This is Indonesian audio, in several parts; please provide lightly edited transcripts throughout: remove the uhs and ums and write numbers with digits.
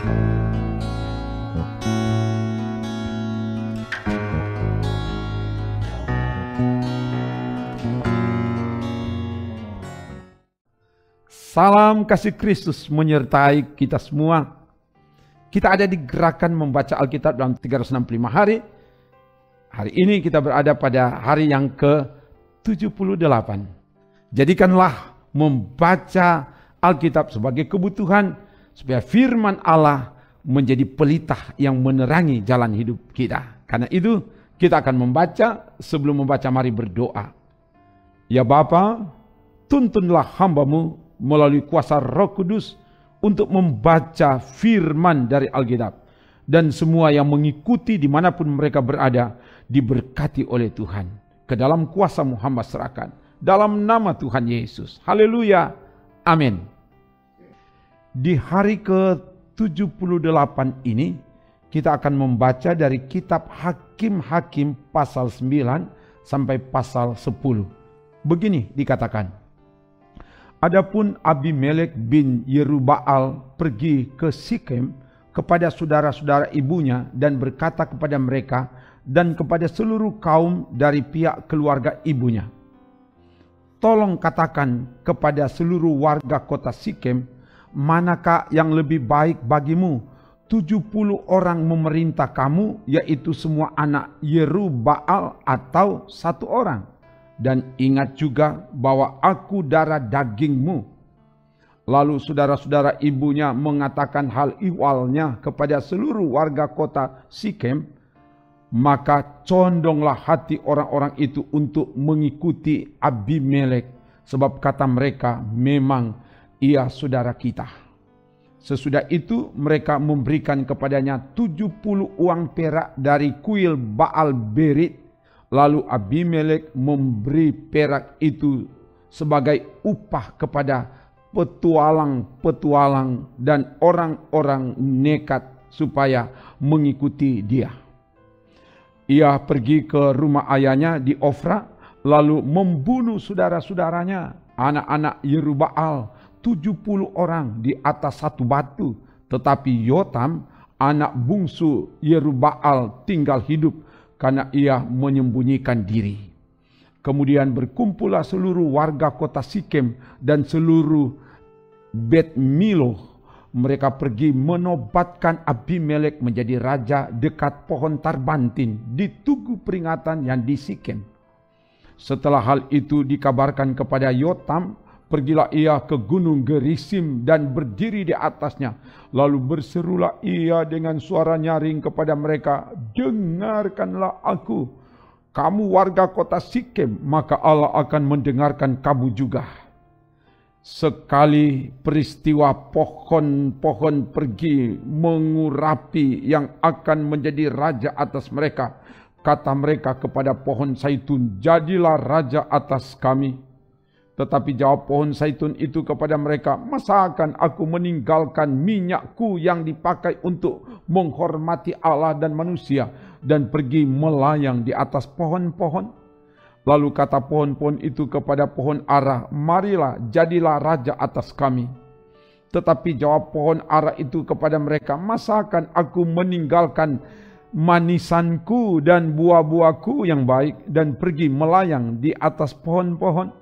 Salam kasih Kristus menyertai kita semua. Kita ada di gerakan membaca Alkitab dalam 365 hari. Hari ini kita berada pada hari yang ke-78. Jadikanlah membaca Alkitab sebagai kebutuhan supaya firman Allah menjadi pelita yang menerangi jalan hidup kita. Karena itu kita akan membaca. Sebelum membaca mari berdoa. Ya Bapa, tuntunlah hamba-Mu melalui kuasa Roh Kudus untuk membaca firman dari Alkitab. Dan semua yang mengikuti dimanapun mereka berada diberkati oleh Tuhan. Ke dalam kuasa-Mu hamba serahkan. Dalam nama Tuhan Yesus. Haleluya. Amin. Di hari ke-78 ini kita akan membaca dari kitab Hakim-Hakim pasal 9 sampai pasal 10. Begini dikatakan. Adapun Abimelek bin Yerubbaal pergi ke Sikem kepada saudara-saudara ibunya dan berkata kepada mereka dan kepada seluruh kaum dari pihak keluarga ibunya, tolong katakan kepada seluruh warga kota Sikem, manakah yang lebih baik bagimu, 70 orang memerintah kamu, yaitu semua anak Yerubbaal, atau 1 orang? Dan ingat juga bahwa aku darah dagingmu. Lalu saudara-saudara ibunya mengatakan hal ihwalnya kepada seluruh warga kota Sikem. Maka condonglah hati orang-orang itu untuk mengikuti Abimelek. Sebab kata mereka, memang ia saudara kita. Sesudah itu mereka memberikan kepadanya 70 uang perak dari kuil Baal Berit. Lalu Abimelek memberi perak itu sebagai upah kepada petualang-petualang dan orang-orang nekat supaya mengikuti dia. Ia pergi ke rumah ayahnya di Ofra, lalu membunuh saudara-saudaranya, anak-anak Yerubbaal, 70 orang di atas satu batu. Tetapi Yotam, anak bungsu Yerubbaal, tinggal hidup karena ia menyembunyikan diri. Kemudian berkumpullah seluruh warga kota Sikem dan seluruh Bet Milo. Mereka pergi menobatkan Abimelek menjadi raja dekat pohon Tarbantin di tugu peringatan yang di Sikem. Setelah hal itu dikabarkan kepada Yotam, pergilah ia ke gunung Gerisim dan berdiri di atasnya. Lalu berserulah ia dengan suara nyaring kepada mereka, dengarkanlah aku, kamu warga kota Sikem, maka Allah akan mendengarkan kamu juga. Sekali peristiwa pohon-pohon pergi mengurapi yang akan menjadi raja atas mereka, kata mereka kepada pohon zaitun, jadilah raja atas kami. Tetapi jawab pohon zaitun itu kepada mereka, masa akan aku meninggalkan minyakku yang dipakai untuk menghormati Allah dan manusia dan pergi melayang di atas pohon-pohon? Lalu kata pohon-pohon itu kepada pohon ara, marilah jadilah raja atas kami. Tetapi jawab pohon ara itu kepada mereka, masa akan aku meninggalkan manisanku dan buah-buahku yang baik dan pergi melayang di atas pohon-pohon?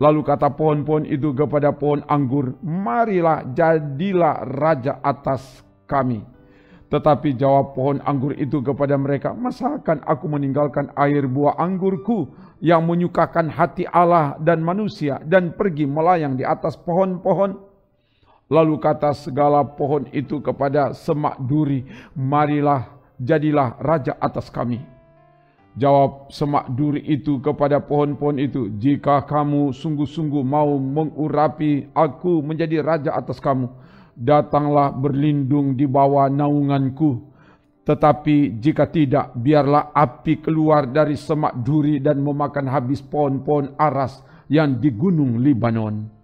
Lalu kata pohon-pohon itu kepada pohon anggur, marilah jadilah raja atas kami. Tetapi jawab pohon anggur itu kepada mereka, masa akan aku meninggalkan air buah anggurku yang menyukakan hati Allah dan manusia dan pergi melayang di atas pohon-pohon? Lalu kata segala pohon itu kepada semak duri, marilah jadilah raja atas kami. Jawab semak duri itu kepada pohon-pohon itu, jika kamu sungguh-sungguh mau mengurapi aku menjadi raja atas kamu, datanglah berlindung di bawah naunganku. Tetapi jika tidak, biarlah api keluar dari semak duri dan memakan habis pohon-pohon aras yang di gunung Libanon.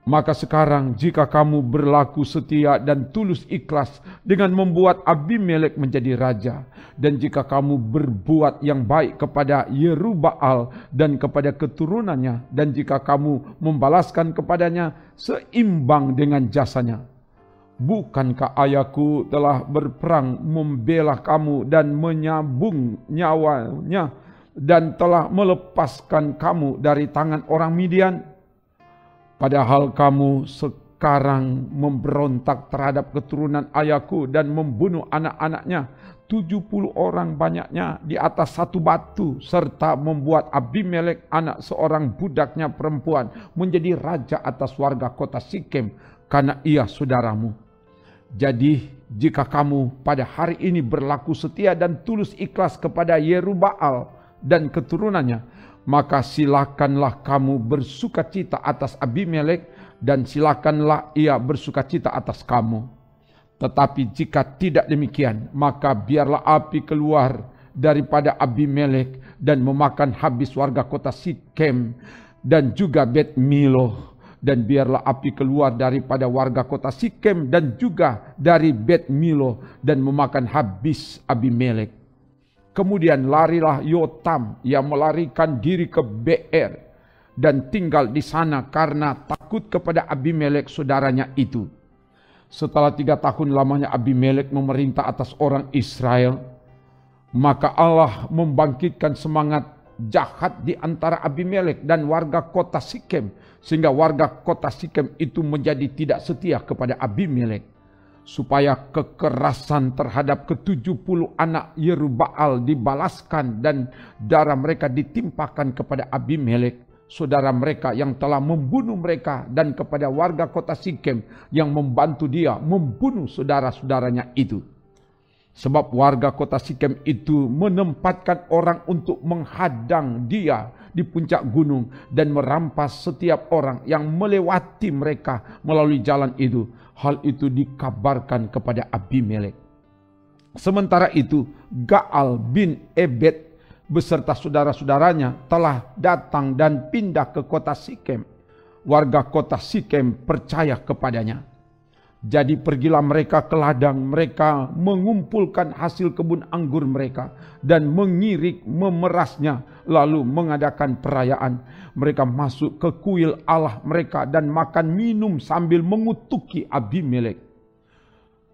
Maka sekarang jika kamu berlaku setia dan tulus ikhlas dengan membuat Abimelek menjadi raja, dan jika kamu berbuat yang baik kepada Yerubbaal dan kepada keturunannya, dan jika kamu membalaskan kepadanya seimbang dengan jasanya, Bukankah ayahku telah berperang membela kamu dan menyambung nyawanya dan telah melepaskan kamu dari tangan orang Midian? Padahal kamu sekarang memberontak terhadap keturunan ayahku dan membunuh anak-anaknya, 70 orang banyaknya di atas satu batu, serta membuat Abimelek anak seorang budaknya perempuan menjadi raja atas warga kota Sikem, karena ia saudaramu. Jadi jika kamu pada hari ini berlaku setia dan tulus ikhlas kepada Yerubbaal dan keturunannya, maka silakanlah kamu bersukacita atas Abimelek dan silakanlah ia bersukacita atas kamu. Tetapi jika tidak demikian, maka biarlah api keluar daripada Abimelek dan memakan habis warga kota Sikem dan juga Bet Milo. Dan biarlah api keluar daripada warga kota Sikem dan juga dari Bet Milo dan memakan habis Abimelek. Kemudian larilah Yotam yang melarikan diri ke Beer dan tinggal di sana karena takut kepada Abimelek saudaranya itu. Setelah 3 tahun lamanya Abimelek memerintah atas orang Israel, maka Allah membangkitkan semangat jahat di antara Abimelek dan warga kota Sikem, sehingga warga kota Sikem itu menjadi tidak setia kepada Abimelek, supaya kekerasan terhadap ke-70 anak Yerubbaal dibalaskan dan darah mereka ditimpakan kepada Abimelek, saudara mereka yang telah membunuh mereka, dan kepada warga kota Sikem yang membantu dia membunuh saudara-saudaranya itu. Sebab warga kota Sikem itu menempatkan orang untuk menghadang dia di puncak gunung dan merampas setiap orang yang melewati mereka melalui jalan itu. Hal itu dikabarkan kepada Abimelek. Sementara itu Gaal bin Ebed beserta saudara-saudaranya telah datang dan pindah ke kota Sikem. Warga kota Sikem percaya kepadanya. Jadi pergilah mereka ke ladang mereka, mengumpulkan hasil kebun anggur mereka dan mengirik memerasnya, lalu mengadakan perayaan. Mereka masuk ke kuil Allah mereka dan makan minum sambil mengutuki Abimelek.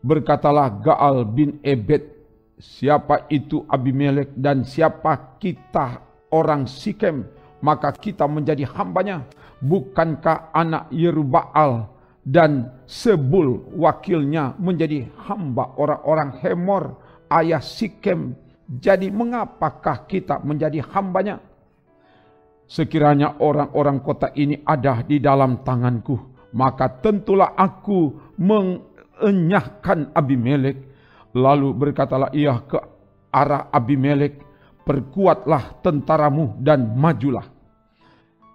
Berkatalah Gaal bin Ebed, siapa itu Abimelek dan siapa kita orang Sikem, maka kita menjadi hambanya. Bukankah anak Yerubbaal dan Sebul wakilnya menjadi hamba orang-orang Hemor, ayah Sikem? Jadi mengapakah kita menjadi hambanya? Sekiranya orang-orang kota ini ada di dalam tanganku, maka tentulah aku mengenyahkan Abimelek. Lalu berkatalah ia ke arah Abimelek, perkuatlah tentaramu dan majulah.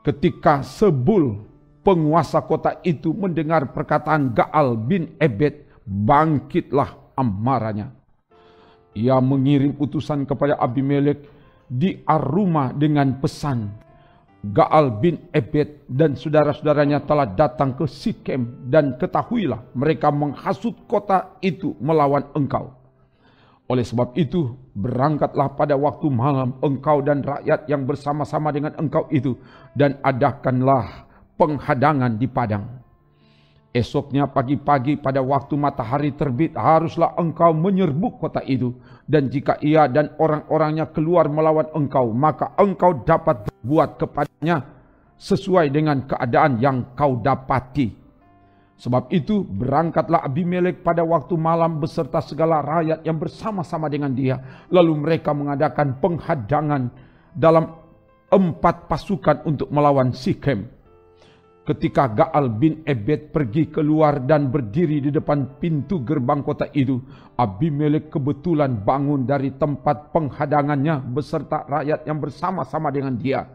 Ketika Sebul penguasa kota itu mendengar perkataan Gaal bin Ebed, bangkitlah amarahnya. Ia mengirim utusan kepada Abimelek di Aruma dengan pesan, Gaal bin Ebed dan saudara-saudaranya telah datang ke Sikem, dan ketahuilah mereka menghasut kota itu melawan engkau. Oleh sebab itu, berangkatlah pada waktu malam engkau dan rakyat yang bersama-sama dengan engkau itu, dan adakanlah penghadangan di padang. Esoknya pagi-pagi pada waktu matahari terbit, haruslah engkau menyerbu kota itu. Dan jika ia dan orang-orangnya keluar melawan engkau, maka engkau dapat berbuat kepadanya sesuai dengan keadaan yang kau dapati. Sebab itu berangkatlah Abimelek pada waktu malam beserta segala rakyat yang bersama-sama dengan dia. Lalu mereka mengadakan penghadangan dalam 4 pasukan untuk melawan Sikem. Ketika Gaal bin Ebed pergi keluar dan berdiri di depan pintu gerbang kota itu, Abimelek kebetulan bangun dari tempat penghadangannya beserta rakyat yang bersama-sama dengan dia.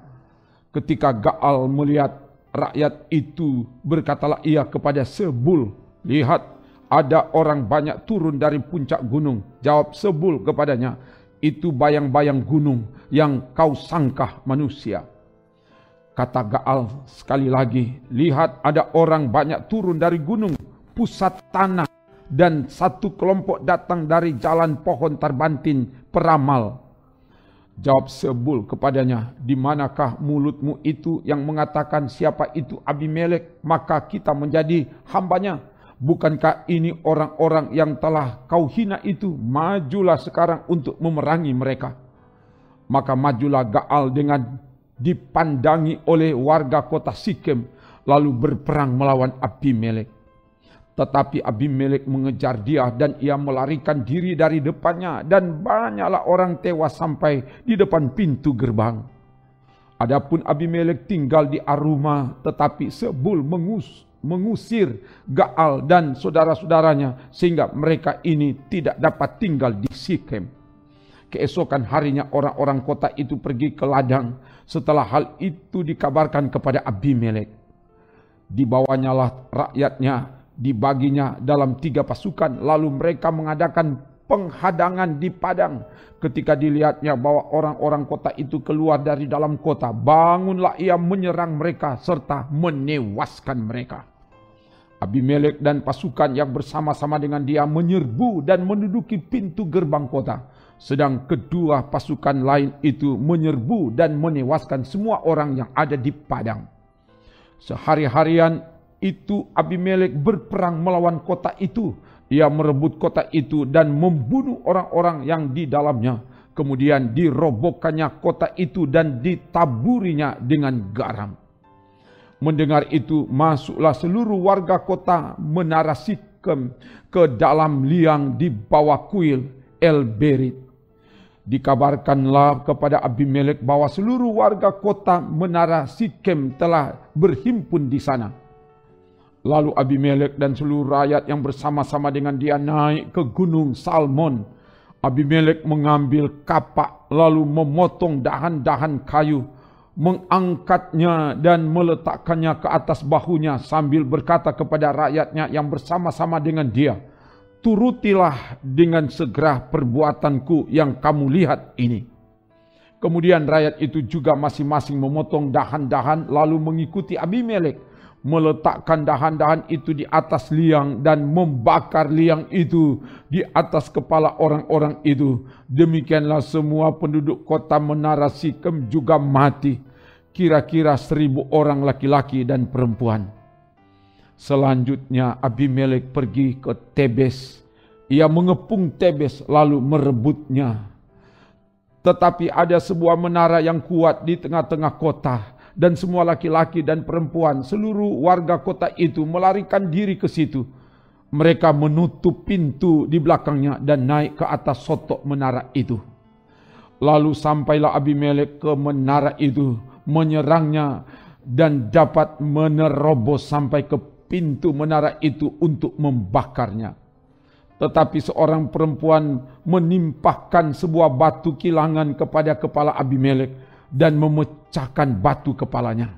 Ketika Gaal melihat rakyat itu, berkatalah ia kepada Sebul, lihat, ada orang banyak turun dari puncak gunung. Jawab Sebul kepadanya, itu bayang-bayang gunung yang kau sangka manusia. Kata Gaal sekali lagi, lihat, ada orang banyak turun dari gunung pusat tanah, dan satu kelompok datang dari jalan pohon terbantin peramal. Jawab Sebul kepadanya, di manakah mulutmu itu yang mengatakan siapa itu Abimelek, maka kita menjadi hambanya? Bukankah ini orang-orang yang telah kau hina itu? Majulah sekarang untuk memerangi mereka. Maka majulah Gaal dengan dipandangi oleh warga kota Sikem, lalu berperang melawan Abimelek. Tetapi Abimelek mengejar dia dan ia melarikan diri dari depannya, dan banyaklah orang tewas sampai di depan pintu gerbang. Adapun Abimelek tinggal di Aruma, tetapi Zebul mengusir Gaal dan saudara-saudaranya sehingga mereka ini tidak dapat tinggal di Sikem. Keesokan harinya orang-orang kota itu pergi ke ladang. Setelah hal itu dikabarkan kepada Abimelek, dibawanyalah rakyatnya, dibaginya dalam 3 pasukan, lalu mereka mengadakan penghadangan di padang. Ketika dilihatnya bahwa orang-orang kota itu keluar dari dalam kota, bangunlah ia menyerang mereka serta menewaskan mereka. Abimelek dan pasukan yang bersama-sama dengan dia menyerbu dan menduduki pintu gerbang kota, sedang kedua pasukan lain itu menyerbu dan menewaskan semua orang yang ada di padang. Sehari-harian itu Abimelek berperang melawan kota itu. Ia merebut kota itu dan membunuh orang-orang yang di dalamnya. Kemudian dirobohkannya kota itu dan ditaburinya dengan garam. Mendengar itu, masuklah seluruh warga kota Menara Sikem ke dalam liang di bawah kuil El-Berit. Dikabarkanlah kepada Abimelek bahwa seluruh warga kota Menara Sikem telah berhimpun di sana. Lalu Abimelek dan seluruh rakyat yang bersama-sama dengan dia naik ke gunung Salmon. Abimelek mengambil kapak lalu memotong dahan-dahan kayu, mengangkatnya dan meletakkannya ke atas bahunya sambil berkata kepada rakyatnya yang bersama-sama dengan dia, "Turutilah dengan segera perbuatanku yang kamu lihat ini." Kemudian rakyat itu juga masing-masing memotong dahan-dahan lalu mengikuti Abimelek, meletakkan dahan-dahan itu di atas liang dan membakar liang itu di atas kepala orang-orang itu. Demikianlah semua penduduk kota Menara Sikem juga mati, kira-kira 1.000 orang laki-laki dan perempuan. Selanjutnya Abimelek pergi ke Tebes. Ia mengepung Tebes lalu merebutnya. Tetapi ada sebuah menara yang kuat di tengah-tengah kota, dan semua laki-laki dan perempuan seluruh warga kota itu melarikan diri ke situ. Mereka menutup pintu di belakangnya dan naik ke atas sotok menara itu. Lalu sampailah Abimelek ke menara itu, menyerangnya dan dapat menerobos sampai ke pintu menara itu untuk membakarnya. Tetapi seorang perempuan menimpahkan sebuah batu kilangan kepada kepala Abimelek dan memecahkan batu kepalanya.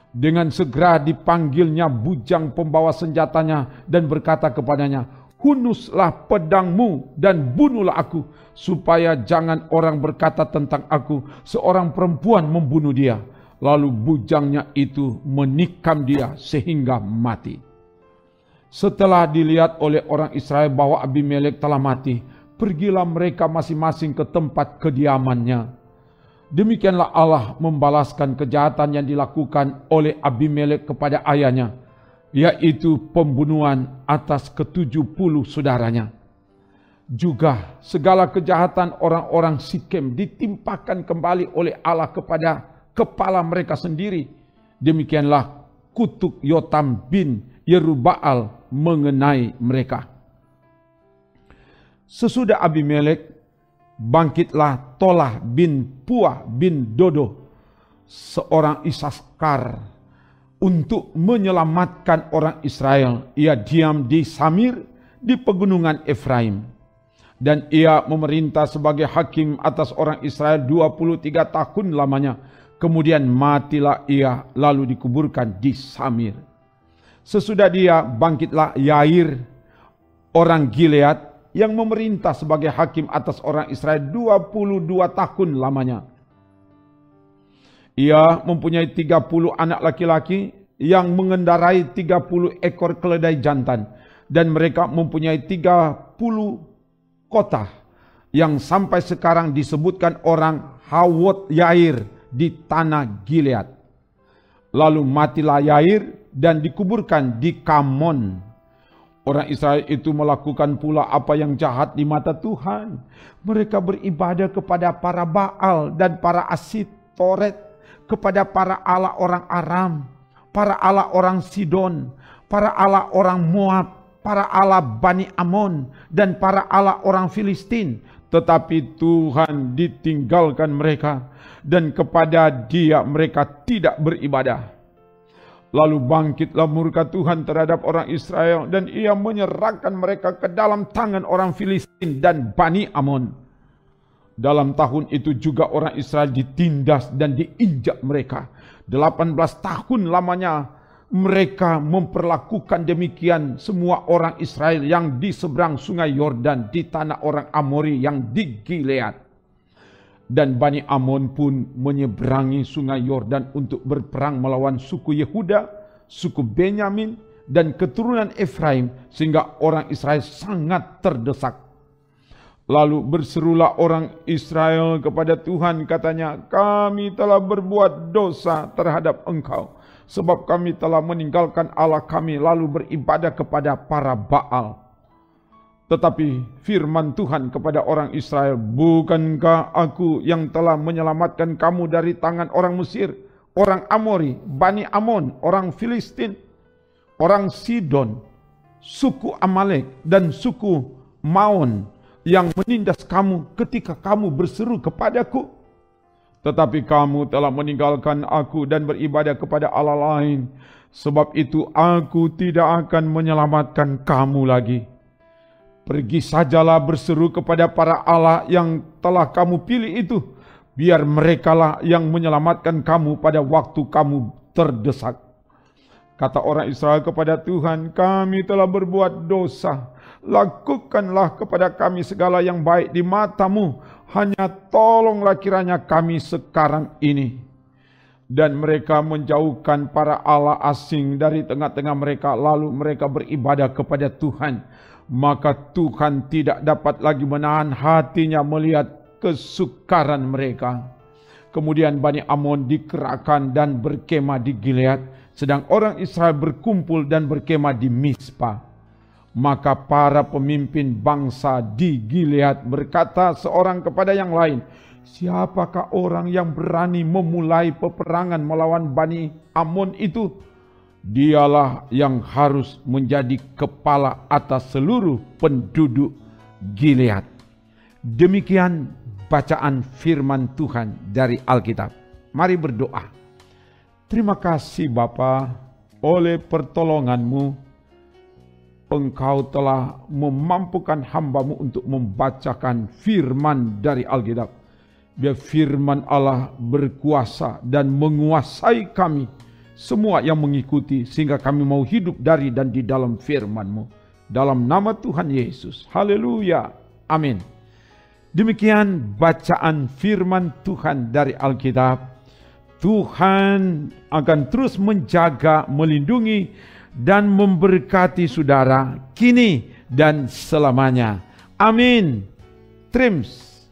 Dengan segera dipanggilnya bujang pembawa senjatanya dan berkata kepadanya, "Hunuslah pedangmu dan bunuhlah aku, supaya jangan orang berkata tentang aku, seorang perempuan membunuh dia." Lalu bujangnya itu menikam dia sehingga mati. Setelah dilihat oleh orang Israel bahwa Abimelek telah mati, pergilah mereka masing-masing ke tempat kediamannya. Demikianlah Allah membalaskan kejahatan yang dilakukan oleh Abimelek kepada ayahnya, yaitu pembunuhan atas ke-70 saudaranya. Juga segala kejahatan orang-orang Sikem ditimpakan kembali oleh Allah kepada kepala mereka sendiri. Demikianlah kutuk Yotam bin Yerubbaal mengenai mereka. Sesudah Abimelek, bangkitlah Tolah bin Puah bin Dodo, seorang Isaskar, untuk menyelamatkan orang Israel. Ia diam di Samir di pegunungan Efraim. Dan ia memerintah sebagai hakim atas orang Israel 23 tahun lamanya. Kemudian matilah ia lalu dikuburkan di Samir. Sesudah dia bangkitlah Yair, orang Gilead, yang memerintah sebagai hakim atas orang Israel 22 tahun lamanya. Ia mempunyai 30 anak laki-laki yang mengendarai 30 ekor keledai jantan. Dan mereka mempunyai 30 kota yang sampai sekarang disebutkan orang Hawot Yair di tanah Gilead. Lalu matilah Yair dan dikuburkan di Kamon. Orang Israel itu melakukan pula apa yang jahat di mata Tuhan. Mereka beribadah kepada para Baal dan para Asitoret, kepada para Allah orang Aram, para Allah orang Sidon, para Allah orang Moab, para Allah Bani Amon, dan para Allah orang Filistin. Tetapi Tuhan ditinggalkan mereka, dan kepada Dia mereka tidak beribadah. Lalu bangkitlah murka Tuhan terhadap orang Israel, dan Ia menyerahkan mereka ke dalam tangan orang Filistin dan Bani Amon. Dalam tahun itu juga orang Israel ditindas dan diinjak mereka. 18 tahun lamanya mereka memperlakukan demikian semua orang Israel yang di seberang sungai Yordan, di tanah orang Amori yang di Gilead. Dan Bani Amon pun menyeberangi sungai Yordan untuk berperang melawan suku Yehuda, suku Benyamin, dan keturunan Efraim, sehingga orang Israel sangat terdesak. Lalu berserulah orang Israel kepada Tuhan, katanya, kami telah berbuat dosa terhadap Engkau, sebab kami telah meninggalkan Allah kami lalu beribadah kepada para Baal. Tetapi firman Tuhan kepada orang Israel, bukankah aku yang telah menyelamatkan kamu dari tangan orang Mesir, orang Amori, Bani Amon, orang Filistin, orang Sidon, suku Amalek, dan suku Maon yang menindas kamu ketika kamu berseru kepadaku? Tetapi kamu telah meninggalkan aku dan beribadah kepada Allah lain. Sebab itu aku tidak akan menyelamatkan kamu lagi. Pergi sajalah berseru kepada para Allah yang telah kamu pilih itu. Biar merekalah yang menyelamatkan kamu pada waktu kamu terdesak. Kata orang Israel kepada Tuhan, kami telah berbuat dosa. Lakukanlah kepada kami segala yang baik di matamu. Hanya tolonglah kiranya kami sekarang ini. Dan mereka menjauhkan para Allah asing dari tengah-tengah mereka. Lalu mereka beribadah kepada Tuhan. Maka Tuhan tidak dapat lagi menahan hatinya melihat kesukaran mereka. Kemudian Bani Amon dikerahkan dan berkemah di Gilead, sedang orang Israel berkumpul dan berkemah di Mizpah. Maka para pemimpin bangsa di Gilead berkata seorang kepada yang lain, siapakah orang yang berani memulai peperangan melawan Bani Amon itu? Dialah yang harus menjadi kepala atas seluruh penduduk Gilead. Demikian bacaan firman Tuhan dari Alkitab. Mari berdoa. Terima kasih Bapa, oleh pertolongan-Mu, Engkau telah memampukan hamba-Mu untuk membacakan firman dari Alkitab. Biar firman Allah berkuasa dan menguasai kami semua yang mengikuti, sehingga kami mau hidup dari dan di dalam firman-Mu. Dalam nama Tuhan Yesus. Haleluya. Amin. Demikian bacaan firman Tuhan dari Alkitab. Tuhan akan terus menjaga, melindungi, dan memberkati saudara kini dan selamanya. Amin. Trims.